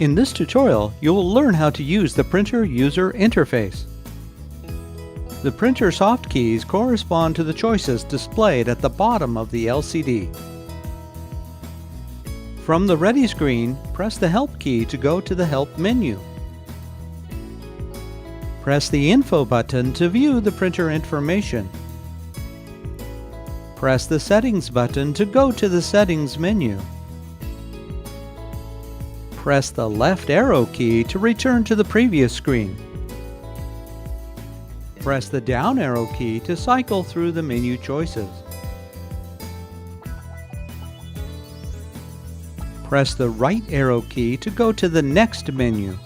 In this tutorial, you will learn how to use the printer user interface. The printer soft keys correspond to the choices displayed at the bottom of the LCD. From the Ready screen, press the Help key to go to the Help menu. Press the Info button to view the printer information. Press the Settings button to go to the Settings menu. Press the left arrow key to return to the previous screen. Press the down arrow key to cycle through the menu choices. Press the right arrow key to go to the next menu.